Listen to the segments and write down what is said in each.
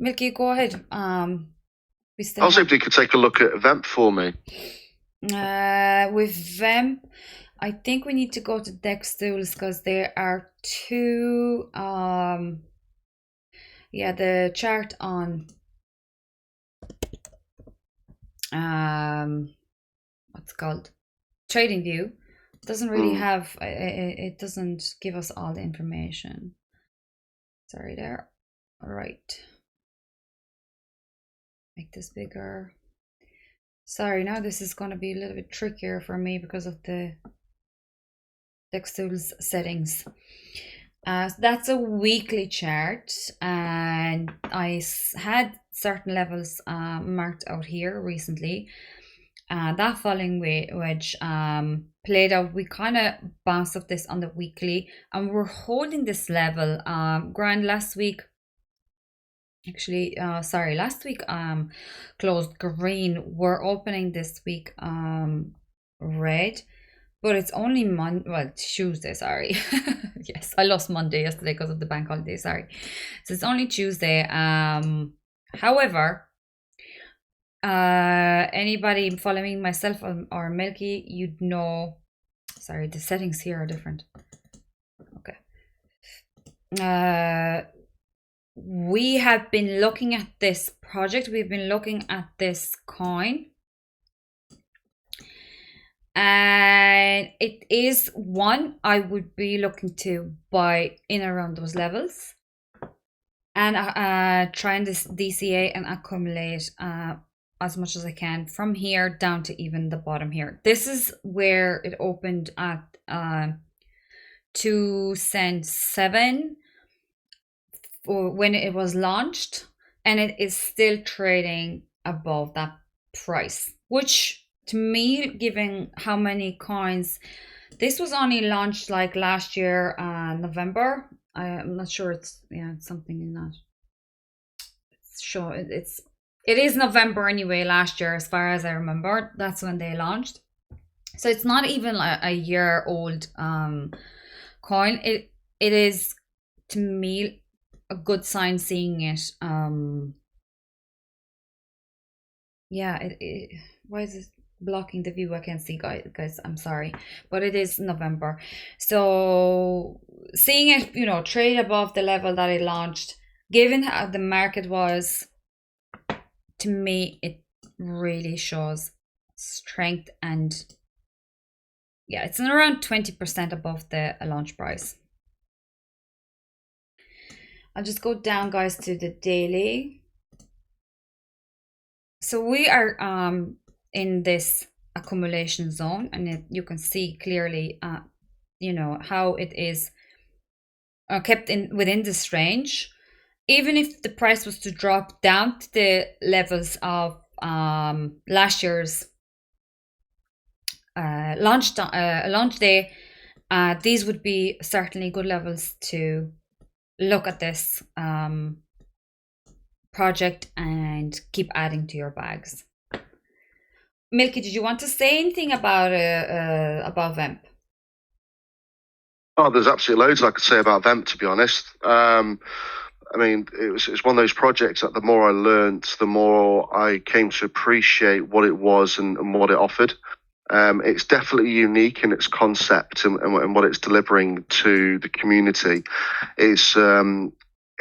Milky, go ahead. We I still was have hoping you could take a look at VEMP for me. with VEMP. I think we need to go to Dex tools because there are two. Yeah, the chart on what's it called Trading View doesn't really Mm. have. It doesn't give us all the information. Sorry there. All right. Make this bigger. Sorry, now this is going to be a little bit trickier for me because of the Dex tools settings. So that's a weekly chart, and I had certain levels marked out here recently. That falling wedge played out. We kind of bounced off this on the weekly, and we're holding this level. Grand last week. Actually, sorry, last week closed green. We're opening this week red. But it's only Tuesday, sorry. Yes, I lost Monday yesterday because of the bank holiday, sorry. So it's only Tuesday. However, anybody following myself or Milky, you'd know, sorry, the settings here are different. Okay. We have been looking at this project. We've been looking at this coin. And it is one I would be looking to buy in around those levels, and trying this DCA and accumulate as much as I can from here down to even the bottom here. This is where it opened at 2 cents 7 when it was launched, and it is still trading above that price, which to me, given how many coins, this was only launched like last year, November. I'm not sure. It's something in that. It's sure it is November anyway. Last year, as far as I remember, that's when they launched. So it's not even a year old coin. It is, to me, a good sign seeing it. Yeah. Why is it blocking the view? I can't see, guys, I'm sorry, but it is November. So seeing it trade above the level that it launched, given how the market was, to me it really shows strength. And yeah, it's around 20% above the launch price. I'll just go down, guys, to the daily. So we are in this accumulation zone, and you can see clearly how it is kept within this range. Even if the price was to drop down to the levels of last year's launch day, these would be certainly good levels to look at this project and keep adding to your bags. Milky, did you want to say anything about VEMP? Oh, there's absolutely loads I could say about VEMP, to be honest. I mean, it's one of those projects that the more I learned, the more I came to appreciate what it was and what it offered. It's definitely unique in its concept and what it's delivering to the community. It's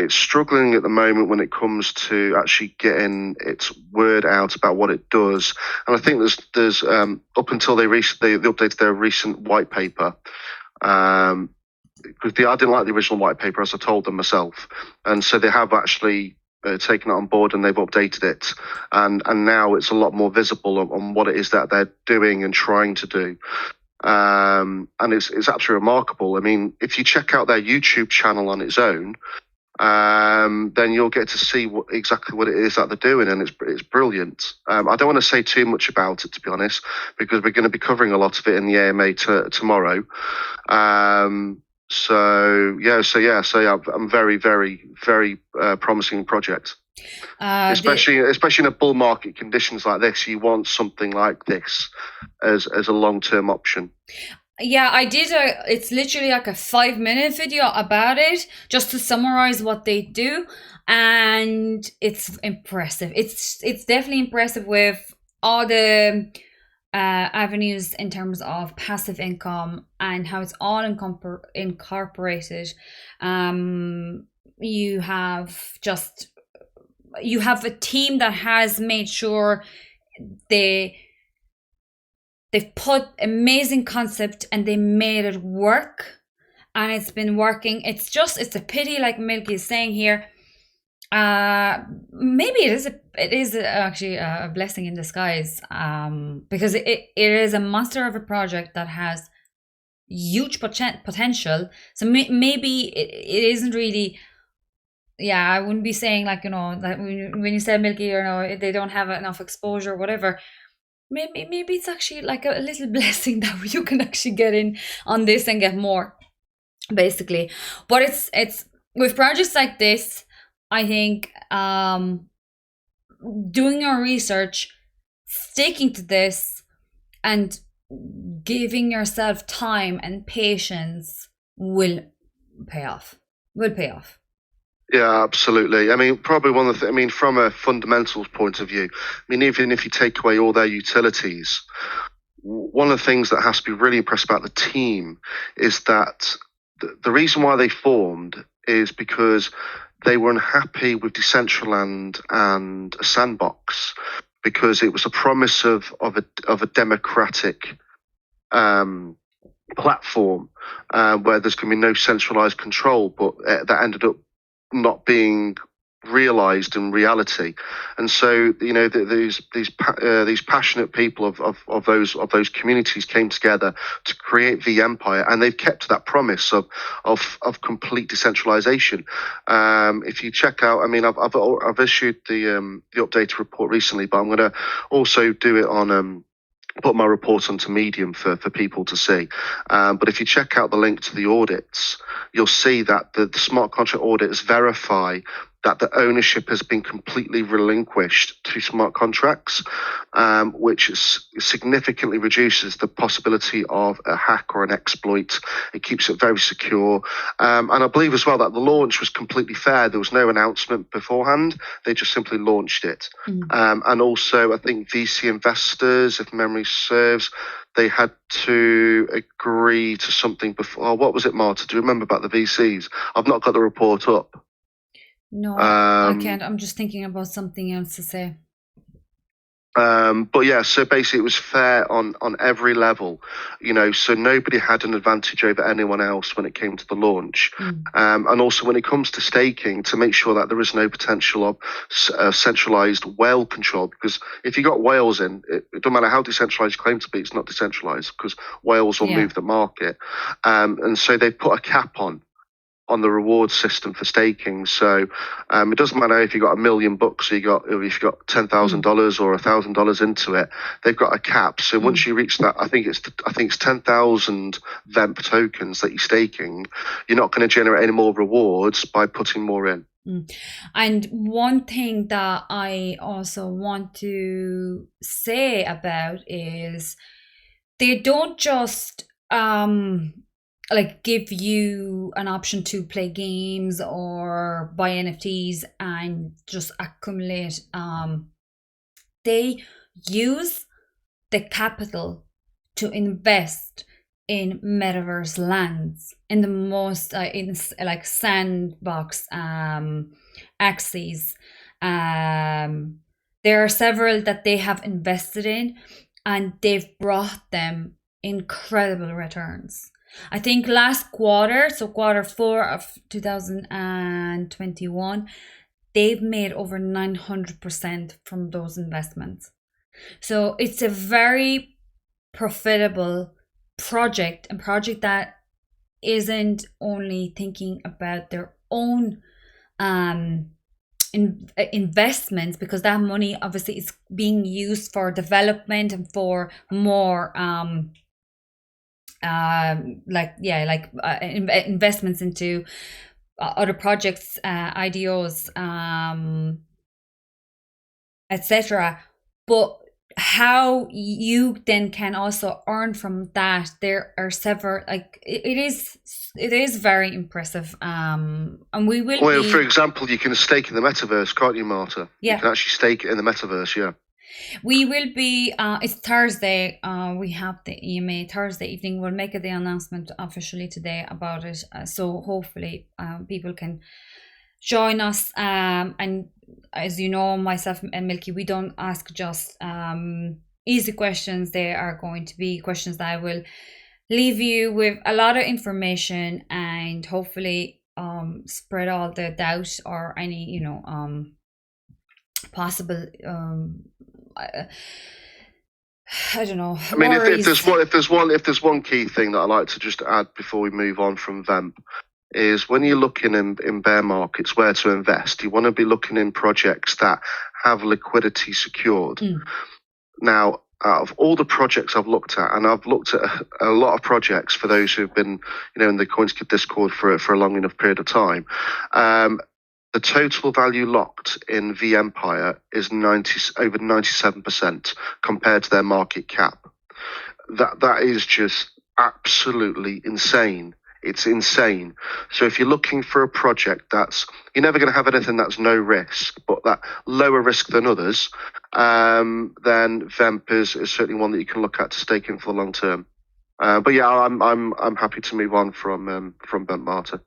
struggling at the moment when it comes to actually getting its word out about what it does. And I think there's up until they updated their recent white paper. Because I didn't like the original white paper, as I told them myself, and so they have actually taken it on board and they've updated it, and now it's a lot more visible on what it is that they're doing and trying to do. And it's absolutely remarkable. I mean, if you check out their YouTube channel on its own, then you'll get to see exactly what it is that they're doing, and it's brilliant. I don't want to say too much about it, to be honest, because we're going to be covering a lot of it in the AMA tomorrow. So I'm very, very, very promising project. Especially in a bull market conditions like this, you want something like this as a long-term option. Yeah, I did it's literally like a 5-minute video about it, just to summarize what they do. and it's impressive. It's definitely impressive with all the avenues in terms of passive income and how it's all incorporated. You have a team that has made sure they've put amazing concept and they made it work, and it's been working. It's a pity, like Milky is saying here. Maybe it is actually a blessing in disguise, because it is a monster of a project that has huge potential. So maybe it isn't really. Yeah, I wouldn't be saying, like, that when you said Milky, they don't have enough exposure or whatever. Maybe it's actually like a little blessing that you can actually get in on this and get more, basically. But it's with projects like this, I think, doing your research, sticking to this, and giving yourself time and patience will pay off. Yeah, absolutely. I mean, probably one of the, I mean, from a fundamentals point of view, I mean, even if you take away all their utilities, one of the things that has to be really impressed about the team is that the reason why they formed is because they were unhappy with Decentraland and a Sandbox, because it was a promise of a democratic platform where there's going to be no centralized control, but that ended up not being realized in reality. And so, these passionate people of those communities came together to create the empire, and they've kept to that promise of complete decentralization. If you check out, I mean, I've issued the updated report recently, but I'm going to also do it on put my report onto Medium for people to see. But if you check out the link to the audits, you'll see that the smart contract audits verify that the ownership has been completely relinquished to smart contracts, which significantly reduces the possibility of a hack or an exploit. It keeps it very secure. And I believe as well that the launch was completely fair. There was no announcement beforehand. They just simply launched it. And also, I think VC investors, if memory serves, they had to agree to something before. Oh, what was it, Marta? Do you remember about the VCs? I've not got the report up. No, I can't. I'm just thinking about something else to say. But yeah, so basically it was fair on every level, so nobody had an advantage over anyone else when it came to the launch. And also when it comes to staking, to make sure that there is no potential of centralized whale control, because if you got whales in, it doesn't matter how decentralized you claim to be, it's not decentralized, because whales will move the market. And so they put a cap on the reward system for staking. So it doesn't matter if you got $1 million or if you got $10,000 or $1,000 into it. They've got a cap. So once you reach that, I think it's 10,000 VEMP tokens that you're staking. You're not going to generate any more rewards by putting more in. And one thing that I also want to say about is they don't just give you an option to play games or buy NFTs and just accumulate. They use the capital to invest in metaverse lands, in the most in like Sandbox axes. There are several that they have invested in, and they've brought them incredible returns. I think last quarter, so quarter 4 of 2021, they've made over 900% from those investments. So it's a very profitable project, a project that isn't only thinking about their own investments, because that money obviously is being used for development and for more investments into other projects, IDOs, etc. But how you then can also earn from that, there are several, like it is very impressive, and we will Well, be, for example, you can stake in the metaverse, can't you, Marta? Yeah. You can actually stake in the metaverse, yeah. We will be, it's Thursday, we have the EMA Thursday evening. We'll make the announcement officially today about it, so hopefully people can join us, and as you know, myself and Milky, we don't ask just easy questions. They are going to be questions that I will leave you with a lot of information, and hopefully spread all the doubt or any possible I don't know. I mean, if there's one key thing that I like to just add before we move on from VEMP, is when you're looking in bear markets where to invest, you want to be looking in projects that have liquidity secured. Now, out of all the projects I've looked at, and I've looked at a lot of projects for those who've been, in the CoinSkid Discord for a long enough period of time, the total value locked in VEmpire is over 97% compared to their market cap. That is just absolutely insane. It's insane. So if you're looking for a project you're never going to have anything that's no risk, but that lower risk than others, then VEMP is certainly one that you can look at to stake in for the long term. But yeah, I'm happy to move on from VEMP, Marta.